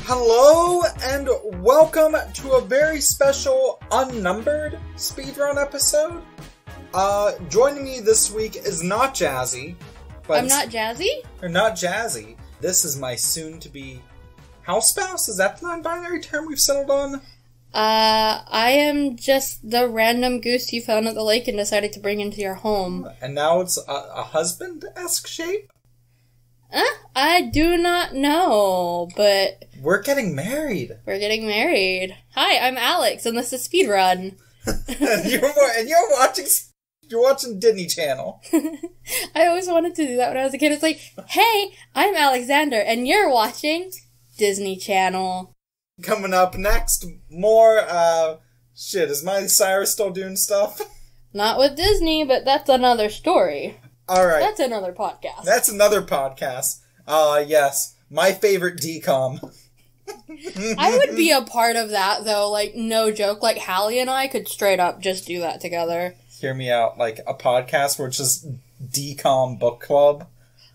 Hello and welcome to a very special unnumbered speedrun episode. Joining me this week is not Jazzy. But I'm not Jazzy? Or not Jazzy. This is my soon-to-be house spouse? Is that the non-binary term we've settled on? I am just the random goose you found at the lake and decided to bring into your home. And now it's a husband-esque shape? I do not know, but... We're getting married. We're getting married. Hi, I'm Alex, and this is Speedrun. and you're watching Disney Channel. I always wanted to do that when I was a kid. It's like, hey, I'm Alexander, and you're watching Disney Channel. Coming up next, more, is Miley Cyrus still doing stuff? Not with Disney, but that's another story. Alright. That's another podcast. That's another podcast. Yes. My favorite DCOM. I would be a part of that, though, like, no joke. Like, Hallie and I could straight up just do that together. Hear me out. Like, a podcast where it's just DCOM book club.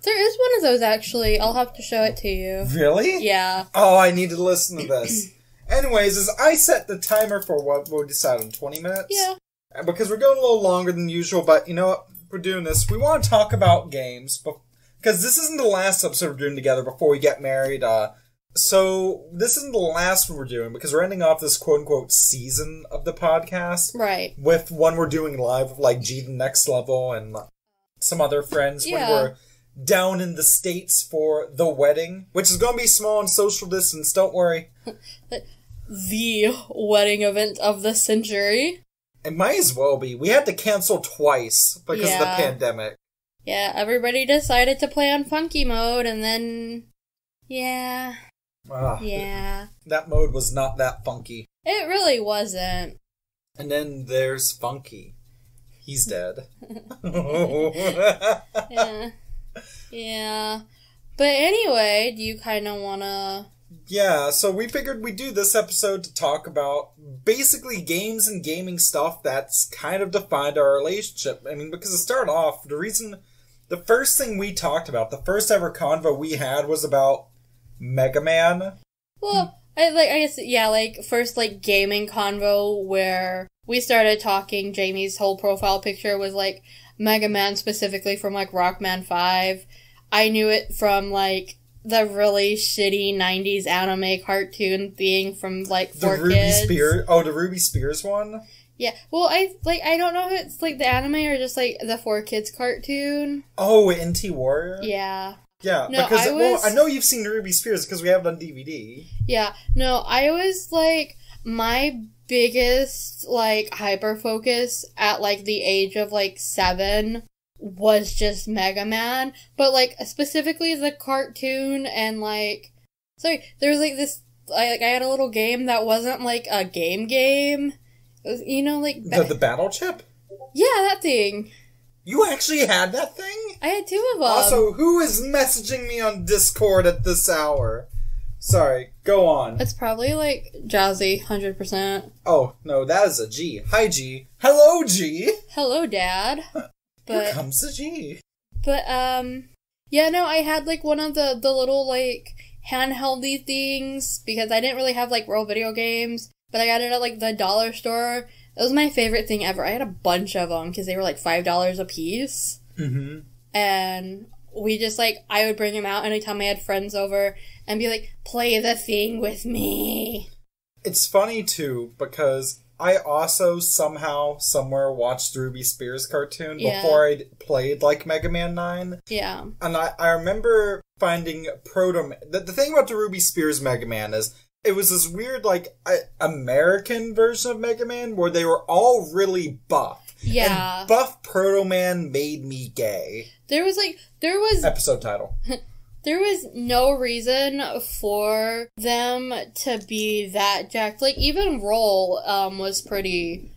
There is one of those, actually. I'll have to show it to you. Really? Yeah. Oh, I need to listen to this. Anyways, as I set the timer for what we decided, 20 minutes? Yeah. Because we're going a little longer than usual, but you know what? We're doing this. We want to talk about games, because this isn't the last episode we're doing together before we get married. So this isn't the last one we're doing, because we're ending off this quote-unquote season of the podcast. Right. With one we're doing live with, like, G the Next Level and some other friends. Yeah. When we're down in the States for the wedding, which is going to be small and social distance, don't worry. The wedding event of the century. It might as well be. We had to cancel twice because of the pandemic. Yeah, everybody decided to play on funky mode, and then... Yeah. Yeah. That mode was not that funky. It really wasn't. And then there's Funky. He's dead. Yeah. Yeah. But anyway, do you kind of want to... Yeah, so we figured we'd do this episode to talk about basically games and gaming stuff that's kind of defined our relationship. I mean, because to start off, the first thing we talked about, the first ever convo we had was about Mega Man. Well, I guess, yeah, like, first, like, gaming convo where we started talking, Jamie's whole profile picture was, like, Mega Man specifically from, like, Rockman 5. I knew it from, like, the really shitty 90s anime cartoon thing from, like, 4Kids. The Ruby Spears one? Yeah. Well, I don't know if it's, like, the anime or just, like, the 4Kids cartoon. Oh, NT Warrior? Yeah. Yeah, no, because, I know you've seen Ruby Spears because we have it on DVD. Yeah. No, I was, like, my biggest, like, hyper-focus at, like, the age of, like, 7 was just Mega Man, but, like, specifically the cartoon and, like, there was, like, this, I had a little game that wasn't, like, a game. It was, you know, like... The battle chip? Yeah, that thing. You actually had that thing? I had 2 of them. Also, who is messaging me on Discord at this hour? Sorry, go on. It's probably, like, Jazzy, 100%. Oh, no, that is a G. Hi, G. Hello, G! Hello, Dad. Here comes the G. But, yeah, no, I had, like, one of the little, like, handheldy things, because I didn't really have, like, real video games, but I got it at, like, the dollar store. That was my favorite thing ever. I had a bunch of them, because they were, like, $5 a piece. Mm-hmm. And we just, like, I would bring them out anytime I had friends over, and be like, play the thing with me. It's funny, too, because I also somehow, somewhere, watched the Ruby Spears cartoon before I played, like, Mega Man 9. Yeah. And I remember finding the thing about the Ruby Spears Mega Man is, it was this weird, like, American version of Mega Man where they were all really buff. Yeah. And buff Proto Man made me gay. There was... Episode title. There was no reason for them to be that jacked. Like, even Roll, was pretty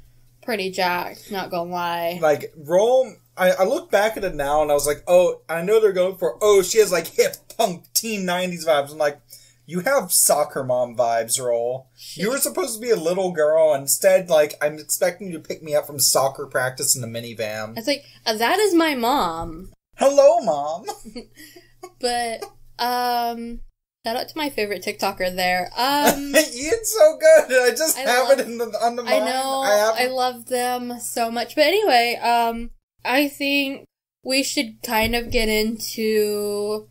jacked, not gonna lie. Like, Roll, I look back at it now and I was like, oh, I know they're going for, she has, like, hip punk teen 90s vibes. I'm like, you have soccer mom vibes, Roll. You were supposed to be a little girl. Instead, like, I'm expecting you to pick me up from soccer practice in the minivan. It's like, that is my mom. Hello, Mom. But, Shout out to my favorite TikToker there. Ian's so good. I just have it on the mind. I know. I love them so much. But anyway, I think we should kind of get into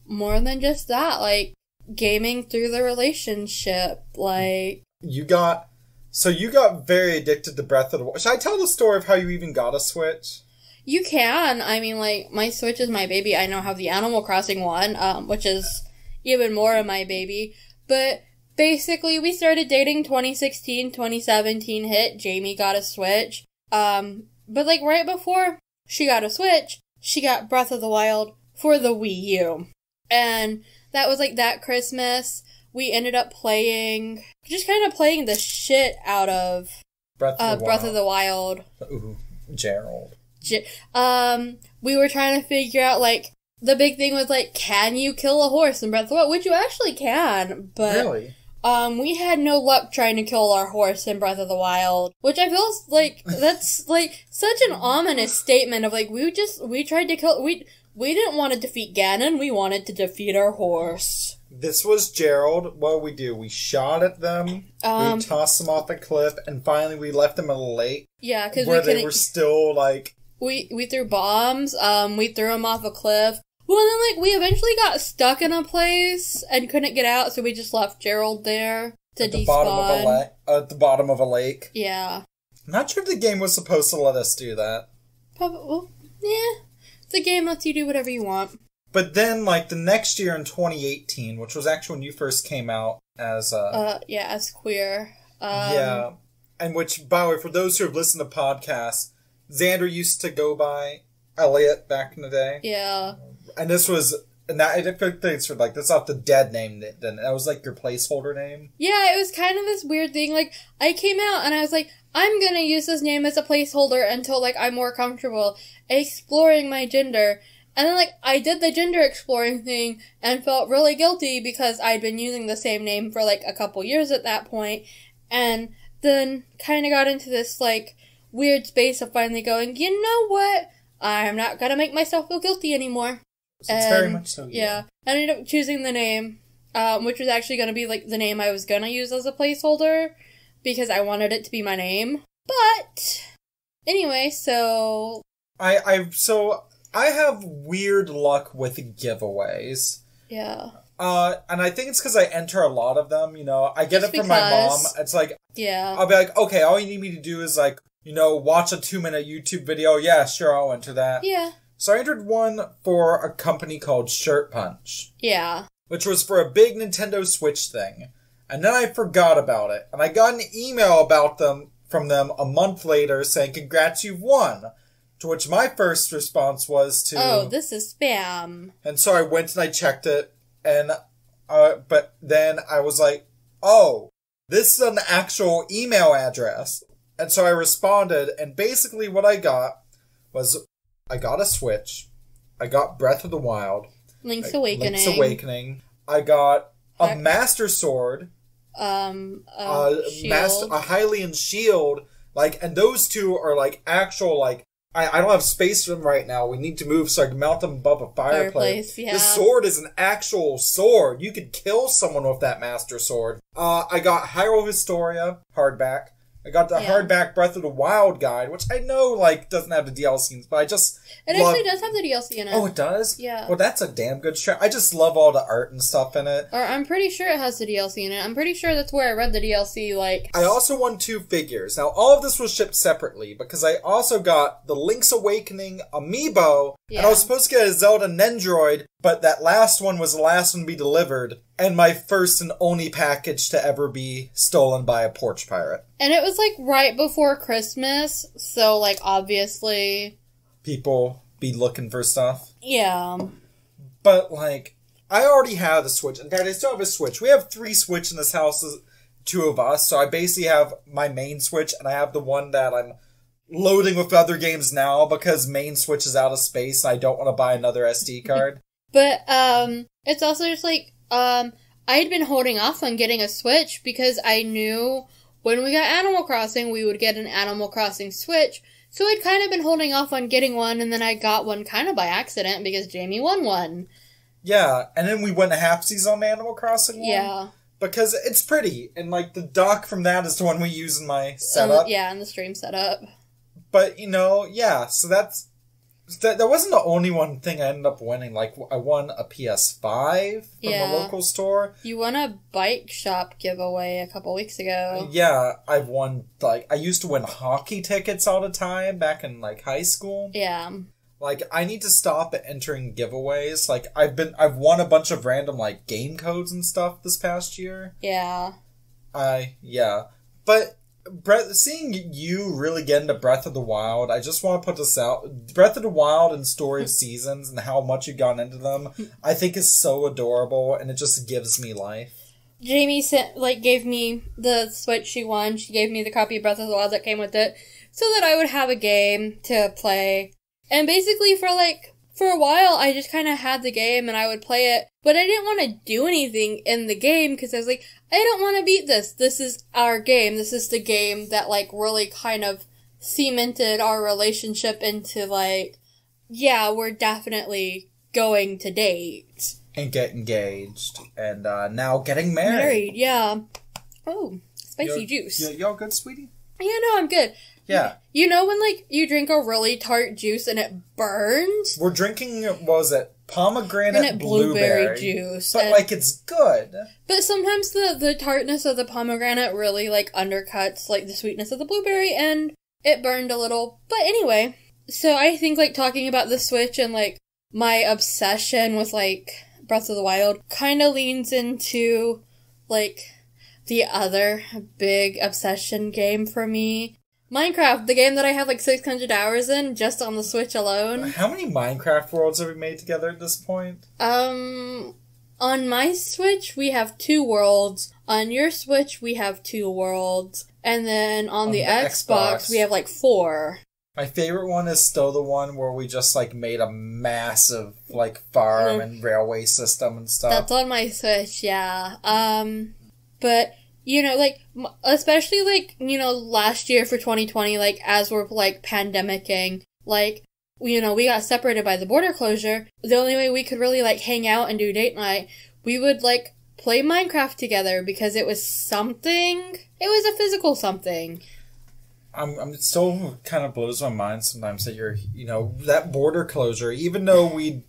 more than just that, like gaming through the relationship. Like you got very addicted to Breath of the Wild. Should I tell the story of how you even got a Switch? You can. I mean, like, my Switch is my baby. I now have the Animal Crossing one, which is even more of my baby. But basically, we started dating 2016, 2017 hit. Jamie got a Switch. But, like, right before she got a Switch, she got Breath of the Wild for the Wii U. And that was, like, that Christmas. We ended up playing the shit out of Breath of the Wild. Ooh, Gerald. We were trying to figure out, like, the big thing was, like, can you kill a horse in Breath of the Wild? Which you actually can, but... Really? We had no luck trying to kill our horse in Breath of the Wild. Which I feel like, that's, like, such an ominous statement of, like, we tried to kill... We didn't want to defeat Ganon, we wanted to defeat our horse. This was Gerald. What did we do? We shot at them, we tossed them off a cliff, and finally we left them in a lake. Yeah, because they were still, like... We threw bombs, we threw them off a cliff. Well, and then, like, we eventually got stuck in a place and couldn't get out, so we just left Gerald there to despawn. At the bottom of a lake. Yeah. I'm not sure if the game was supposed to let us do that. Probably, well, yeah. The game lets you do whatever you want. But then, like, the next year in 2018, which was actually when you first came out as as queer. Yeah. And which, by the way, for those who have listened to podcasts, Xander used to go by Elliot back in the day. Yeah. And this was... And that, I think it's like, that's not the dead name, then. That was, like, your placeholder name. Yeah, it was kind of this weird thing. Like, I came out and I was like, I'm gonna use this name as a placeholder until, like, I'm more comfortable exploring my gender. And then, like, I did the gender exploring thing and felt really guilty because I'd been using the same name for, like, a couple years at that point. And then kind of got into this, like, weird space of finally going, you know what? I'm not gonna make myself feel guilty anymore. So it's very much so. Yeah. I ended up choosing the name, which was actually gonna be, like, the name I was gonna use as a placeholder because I wanted it to be my name. But anyway, so I have weird luck with giveaways. Yeah. And I think it's because I enter a lot of them, you know. I get it from my mom. It's like, yeah. I'll be like, okay, all you need me to do is, like, you know, watch a 2-minute YouTube video. Yeah, sure, I'll enter that. Yeah. So I entered one for a company called Shirt Punch. Yeah. Which was for a big Nintendo Switch thing. And then I forgot about it. And I got an email about them from them a month later saying, congrats, you've won. To which my first response was to... Oh, this is spam. And so I went and I checked it. And, but then I was like, oh, this is an actual email address. And so I responded. And basically what I got was... I got a Switch. I got Breath of the Wild. Link's Awakening. I got a Master Sword. Shield. A Hylian Shield. Like, and those two are, like, actual, like... I don't have space for them right now. We need to move so I can mount them above a fireplace. Yeah. The sword is an actual sword. You could kill someone with that Master Sword. I got Hyrule Historia hardback. I got the hardback Breath of the Wild guide, which I know, like, doesn't have the DLCs, but I just actually does have the DLC in it. Oh, it does? Yeah. Well, that's a damn good strat. I just love all the art and stuff in it. Or I'm pretty sure it has the DLC in it. I'm pretty sure that's where I read the DLC, like... I also won 2 figures. Now, all of this was shipped separately, because I also got the Link's Awakening amiibo, and I was supposed to get a Zelda Nendroid, but that last one was the last one to be delivered, and my first and only package to ever be stolen by a porch pirate. And it was, like, right before Christmas, so, like, obviously... People be looking for stuff. Yeah. But, like, I already have a Switch. In fact, I still have a Switch. We have 3 Switch in this house, 2 of us, so I basically have my main Switch, and I have the one that I'm loading with other games now, because main Switch is out of space, and I don't want to buy another SD card. But, it's also just, like, I had been holding off on getting a Switch, because I knew when we got Animal Crossing, we would get an Animal Crossing Switch. So I'd kind of been holding off on getting one, and then I got one kind of by accident, because Jamie won one. Yeah, and then we went halfsies on the Animal Crossing one. Yeah. Because it's pretty, and, like, the dock from that is the one we use in my setup. Yeah, in the stream setup. But, you know, yeah, so that wasn't the only one thing I ended up winning. Like, I won a PS5 from the local store. You won a bike shop giveaway a couple weeks ago. Yeah, I've won, like, I used to win hockey tickets all the time back in, like, high school. Yeah. Like, I need to stop entering giveaways. Like, I've won a bunch of random, like, game codes and stuff this past year. Yeah. Yeah. But, seeing you really get into Breath of the Wild, I just want to put this out. Breath of the Wild and Story of Seasons and how much you've gone into them, I think is so adorable, and it just gives me life. Jamie gave me the Switch she won. She gave me the copy of Breath of the Wild that came with it, so that I would have a game to play. And basically for a while, I just kind of had the game and I would play it, but I didn't want to do anything in the game because I was like, I don't want to beat this. This is our game. This is the game that, like, really kind of cemented our relationship into, like, yeah, we're definitely going to date. And get engaged. And now getting married. Yeah. Oh, spicy juice. Y'all good, sweetie? Yeah, no, I'm good. Yeah. You know when, like, you drink a really tart juice and it burns? We're drinking, what was it? Pomegranate and blueberry juice. But, like, it's good. But sometimes the tartness of the pomegranate really, like, undercuts, like, the sweetness of the blueberry, and it burned a little. But anyway, so I think, like, talking about the Switch and, like, my obsession with, like, Breath of the Wild kind of leans into, like, the other big obsession game for me. Minecraft, the game that I have like 600 hours in just on the Switch alone. How many Minecraft worlds have we made together at this point? On my Switch, we have 2 worlds. On your Switch, we have 2 worlds. And then on the Xbox, we have like 4. My favorite one is still the one where we just like made a massive like farm and railway system and stuff. That's on my Switch, yeah. But you know, like, especially, like, you know, last year for 2020, like, as we're, like, pandemicking, like, you know, we got separated by the border closure. The only way we could really, like, hang out and do date night, we would, like, play Minecraft together because it was something. It was a physical something. I'm still kind of blows my mind sometimes that you're, you know, that border closure, even though we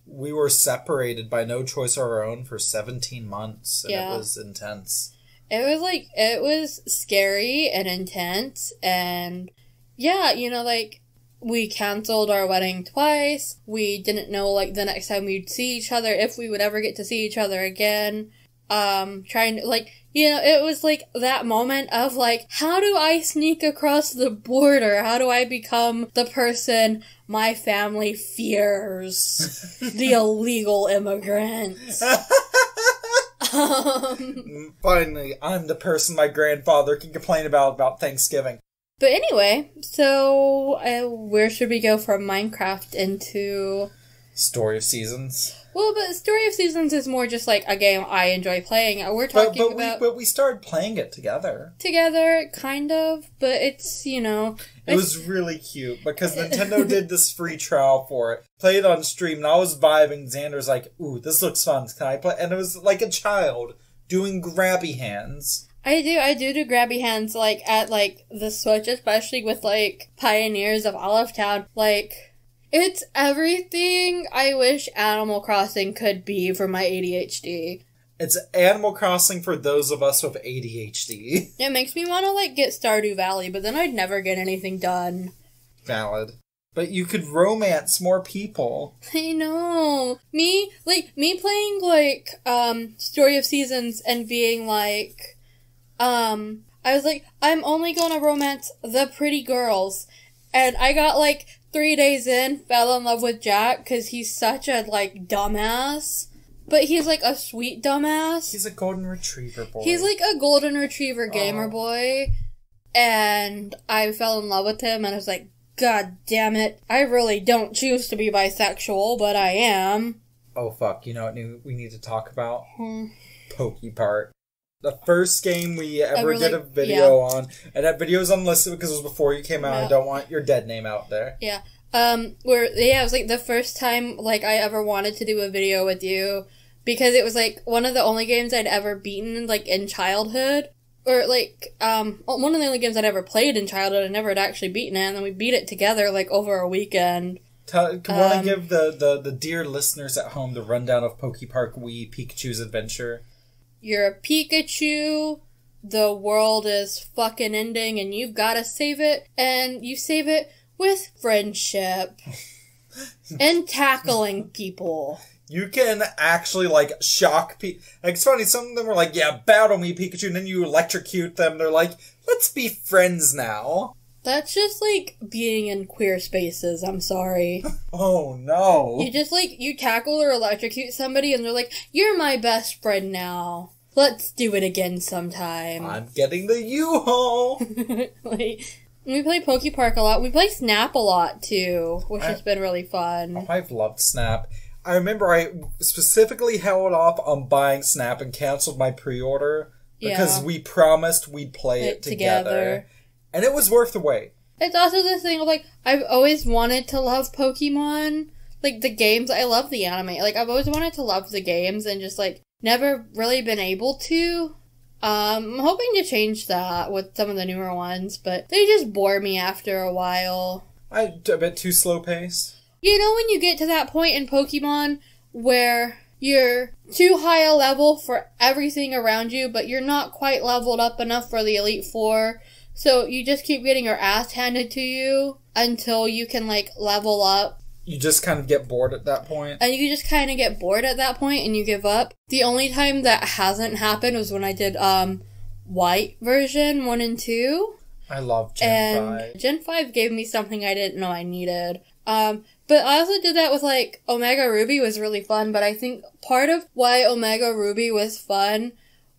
were separated by no choice of our own for 17 months, and it was intense. It was scary and intense, and yeah, you know, like, we canceled our wedding twice. We didn't know, like, the next time we'd see each other, if we would ever get to see each other again. Trying to, like, you know, it was, like, that moment of, like, how do I sneak across the border? How do I become the person my family fears? The illegal immigrant. Finally, I'm the person my grandfather can complain about Thanksgiving. But anyway, so where should we go from Minecraft into Story of Seasons? Well, but Story of Seasons is more just like a game I enjoy playing. We're talking about... But we started playing it together. Together, kind of, but it's, you know... It was really cute, because Nintendo did this free trial for it. Played it on stream, and I was vibing. Xander's like, ooh, this looks fun. Can I play? And it was like a child doing grabby hands. I do grabby hands, like, at, like, the Switch, especially with, like, Pioneers of Olive Town. Like... It's everything I wish Animal Crossing could be for my ADHD. It's Animal Crossing for those of us with ADHD. It makes me want to, like, get Stardew Valley, but then I'd never get anything done. Valid. But you could romance more people. I know. Me playing, like, Story of Seasons and being like, I was like, I'm only gonna romance the pretty girls. And I got, like, 3 days in, fell in love with Jack, because he's such a, like, dumbass. But he's, like, a sweet dumbass. He's a golden retriever boy. He's, like, a golden retriever gamer boy. And I fell in love with him, and I was like, God damn it. I really don't choose to be bisexual, but I am. Oh, fuck. You know what we need to talk about? Pokey Part. The first game we ever did a video on. And that video's unlisted because it was before you came out. No. I don't want your dead name out there. Yeah. it was like the first time like I ever wanted to do a video with you because it was like one of the only games I'd ever beaten like in childhood. Or like, one of the only games I'd ever played in childhood, I never had actually beaten it, and then we beat it together like over a weekend. Want to give the dear listeners at home the rundown of Pokepark Wii Pikachu's adventure? You're a Pikachu, the world is fucking ending, and you've gotta save it, and you save it with friendship. And tackling people. You can actually, like, shock people. Like, it's funny, some of them are like, yeah, battle me, Pikachu, and then you electrocute them. They're like, let's be friends now. That's just, like, being in queer spaces, I'm sorry. Oh, no. You just, like, you tackle or electrocute somebody, and they're like, you're my best friend now. Let's do it again sometime. I'm getting the U-Haul. Like, we play Pokepark a lot. We play Snap a lot, too, which has been really fun. Oh, I've loved Snap. I remember I specifically held off on buying Snap and canceled my pre-order because we promised we'd play it together. And it was worth the wait. It's also this thing of, like, I've always wanted to love Pokemon. Like, the games, I love the anime. Like, I've always wanted to love the games and just, like, never really been able to. I'm hoping to change that with some of the newer ones, but they just bore me after a while. A bit too slow pace. You know when you get to that point in Pokemon where you're too high a level for everything around you, but you're not quite leveled up enough for the Elite Four, so you just keep getting your ass handed to you until you can, like, level up. You just kind of get bored at that point. And you just kind of get bored at that point and you give up. The only time that hasn't happened was when I did, White version 1 and 2. I love Gen 5. Gen 5 gave me something I didn't know I needed. But I also did that with, like, Omega Ruby was really fun, but I think part of why Omega Ruby was fun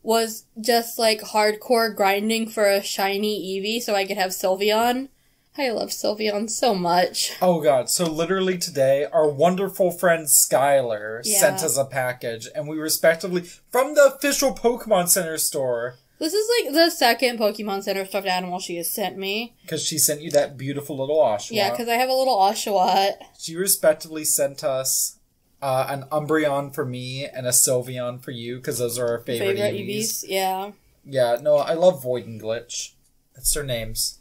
was just, like, hardcore grinding for a shiny Eevee so I could have Sylveon. I love Sylveon so much. Oh god, so literally today, our wonderful friend Skylar sent us a package, and we respectively, from the official Pokemon Center store... This is, like, the second Pokemon Center stuffed animal she has sent me. Because she sent you that beautiful little Oshawott. Yeah, because I have a little Oshawott. She respectively sent us an Umbreon for me and a Sylveon for you, because those are our favorite Eevees. Yeah. Yeah, no, I love Void and Glitch. That's their names.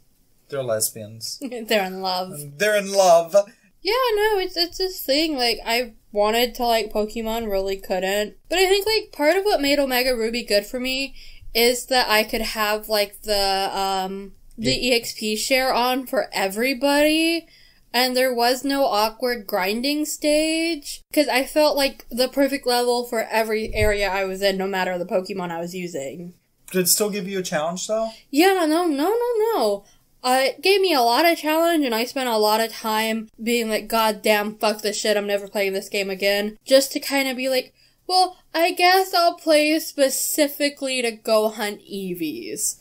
They're lesbians. They're in love. They're in love. Yeah, no, it's this thing, like, I wanted to like Pokemon, really couldn't. But I think, like, part of what made Omega Ruby good for me is that I could have, like, the EXP share on for everybody, and there was no awkward grinding stage, because I felt like the perfect level for every area I was in, no matter the Pokemon I was using. Did it still give you a challenge, though? Yeah, no. It gave me a lot of challenge, and I spent a lot of time being like, God damn, fuck this shit, I'm never playing this game again, just to kind of be like, well, I guess I'll play specifically to go hunt Eevees.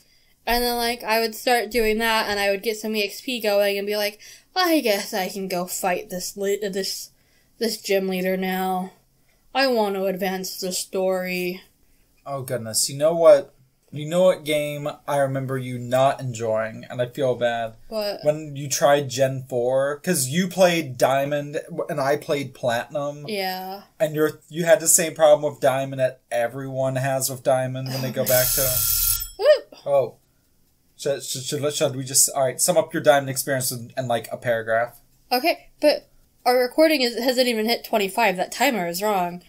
And then, like, I would start doing that, and I would get some EXP going, and be like, I guess I can go fight this gym leader now. I want to advance the story. Oh, goodness. You know what game I remember you not enjoying, and I feel bad? What? When you tried Gen 4, because you played Diamond, and I played Platinum. Yeah. And you had the same problem with Diamond that everyone has with Diamond when they go back to it. Oh. Should we just, alright, sum up your Diamond experience in like, a paragraph? Okay, but our recording hasn't even hit 25, that timer is wrong.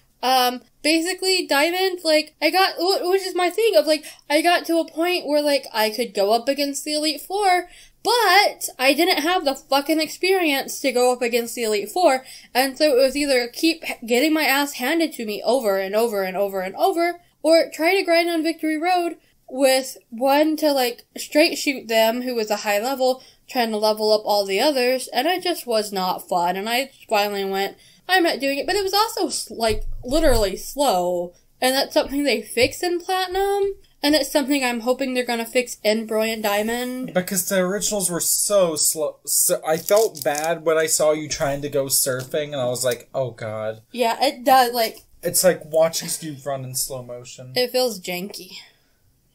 Basically, Diamond, like, which is my thing of, like, I got to a point where, like, I could go up against the Elite Four, but I didn't have the fucking experience to go up against the Elite Four, and so it was either keep getting my ass handed to me over and over and over and over, or try to grind on Victory Road with one to, like, straight shoot them, who was a high level, trying to level up all the others, and it just was not fun, and I finally went, I'm not doing it, but it was also, like, literally slow, and that's something they fix in Platinum, and it's something I'm hoping they're gonna fix in Brilliant Diamond. Because the originals were so slow. So I felt bad when I saw you trying to go surfing, and I was like, oh god. Yeah, it does, like... It's like watching Steve run in slow motion. It feels janky.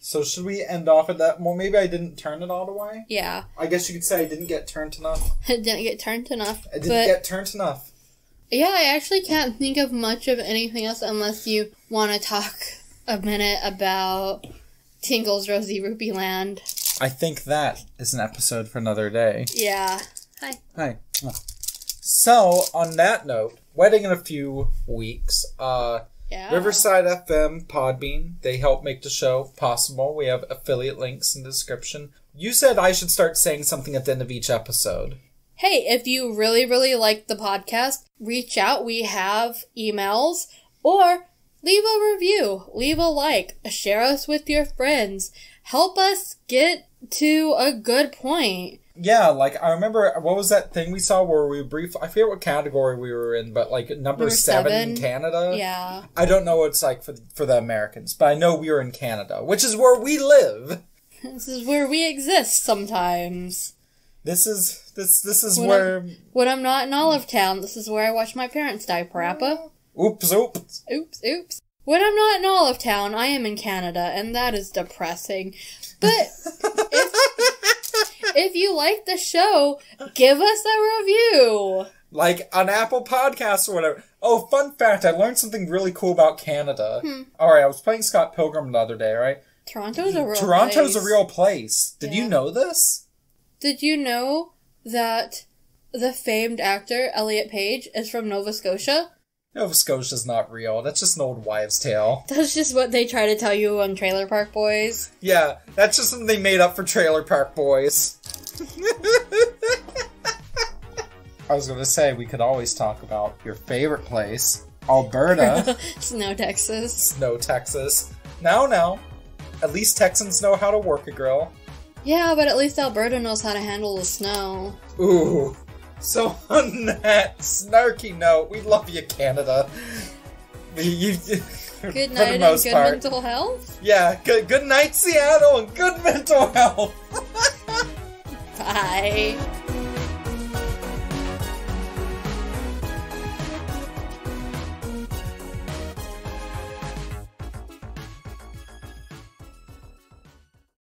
So should we end off at that? Well, maybe I didn't turn it all the way? Yeah. I guess you could say I didn't get turned enough. It didn't get turned enough. I didn't get turned enough. Yeah, I actually can't think of much of anything else unless you want to talk a minute about Tingle's Rosy Rupee Land. I think that is an episode for another day. Yeah. Hi. Hi. So, on that note, wedding in a few weeks. Yeah. Riverside FM, Podbean, they help make the show possible. We have affiliate links in the description. You said I should start saying something at the end of each episode. Hey, if you really, really like the podcast, reach out. We have emails. Or leave a review. Leave a like. Share us with your friends. Help us get to a good point. Yeah, like, I remember, what was that thing we saw where we I forget what category we were in, but, like, number 7 in Canada? Yeah. I don't know what it's like for the Americans, but I know we were in Canada, which is where we live. This is where we exist sometimes. This is where... When I'm not in Olive Town, this is where I watch my parents die, Parappa. Oops. Oops. When I'm not in Olive Town, I am in Canada, and that is depressing. But if you like the show, give us a review. Like on Apple Podcasts or whatever. Oh, fun fact, I learned something really cool about Canada. Alright, I was playing Scott Pilgrim the other day, right? Toronto's a real place. Did you know this? Did you know that the famed actor Elliot Page is from Nova Scotia? Nova Scotia's not real. That's just an old wives' tale. That's just what they try to tell you on Trailer Park Boys. Yeah, that's just something they made up for Trailer Park Boys. I was gonna say, we could always talk about your favorite place, Alberta. Snow, Texas. Now. At least Texans know how to work a grill. Yeah, but at least Alberta knows how to handle the snow. Ooh. So on that snarky note, we love you, Canada. Good night and good mental health? Yeah, good night, Seattle, and good mental health. Bye.